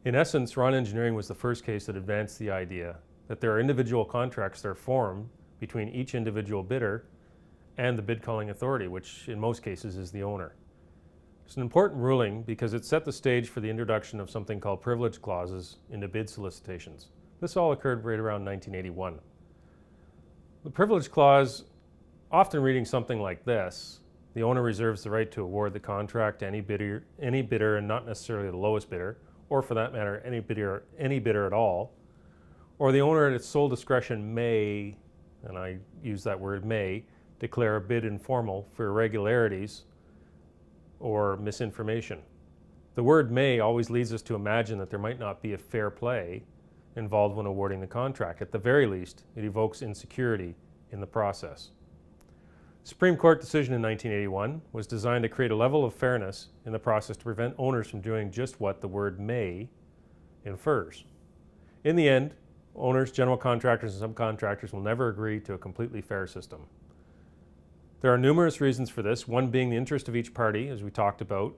In essence, Ron Engineering was the first case that advanced the idea that there are individual contracts that are formed between each individual bidder and the bid calling authority, which in most cases is the owner. It's an important ruling because it set the stage for the introduction of something called privilege clauses into bid solicitations. This all occurred right around 1981. The privilege clause, often reading something like this: the owner reserves the right to award the contract to any bidder and not necessarily the lowest bidder, or for that matter, any bidder at all. Or the owner at its sole discretion may, and I use that word may, declare a bid informal for irregularities or misinformation. The word may always leads us to imagine that there might not be a fair play involved when awarding the contract. At the very least, it evokes insecurity in the process. The Supreme Court decision in 1981 was designed to create a level of fairness in the process to prevent owners from doing just what the word may infers. In the end, owners, general contractors, and subcontractors will never agree to a completely fair system. There are numerous reasons for this, one being the interest of each party, as we talked about,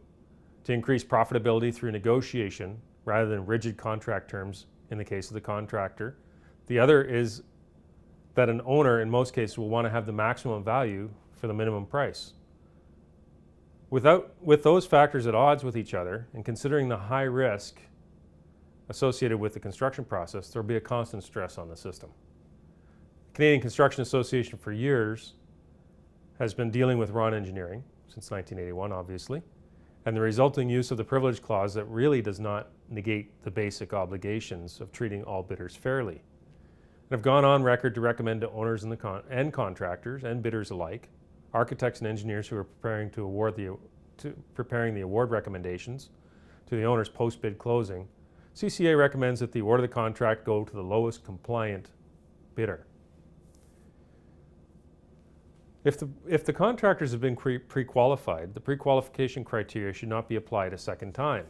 to increase profitability through negotiation rather than rigid contract terms in the case of the contractor. The other is that an owner, in most cases, will want to have the maximum value for the minimum price. With those factors at odds with each other, and considering the high risk associated with the construction process, there will be a constant stress on the system. The Canadian Construction Association for years has been dealing with Ron Engineering, since 1981 obviously, and the resulting use of the privilege clause that really does not negate the basic obligations of treating all bidders fairly. And have gone on record to recommend to owners and contractors and bidders alike, architects and engineers who are preparing the award recommendations to the owners post-bid closing. CCA recommends that the award of the contract go to the lowest compliant bidder. If the contractors have been pre-qualified, the pre-qualification criteria should not be applied a second time.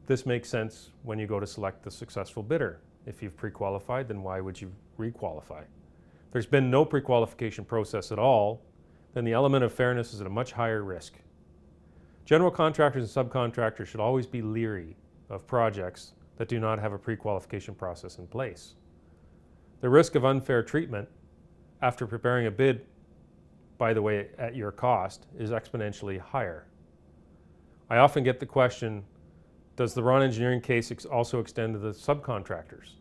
This makes sense when you go to select the successful bidder. If you've pre-qualified, then why would you re-qualify? If there's been no pre-qualification process at all, then the element of fairness is at a much higher risk. General contractors and subcontractors should always be leery of projects that do not have a pre-qualification process in place. The risk of unfair treatment after preparing a bid, by the way, at your cost, is exponentially higher. I often get the question, does the Ron Engineering case also extend to the subcontractors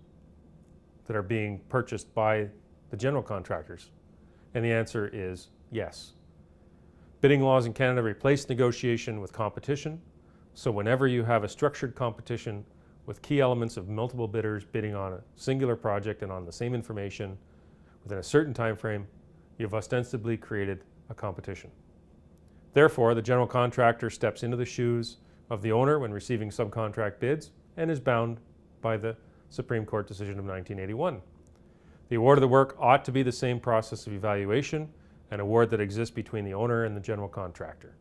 that are being purchased by the general contractors? And the answer is yes. Bidding laws in Canada replace negotiation with competition, so whenever you have a structured competition with key elements of multiple bidders bidding on a singular project and on the same information within a certain time frame, you've ostensibly created a competition. Therefore, the general contractor steps into the shoes of the owner when receiving subcontract bids and is bound by the Supreme Court decision of 1981. The award of the work ought to be the same process of evaluation and award that exists between the owner and the general contractor.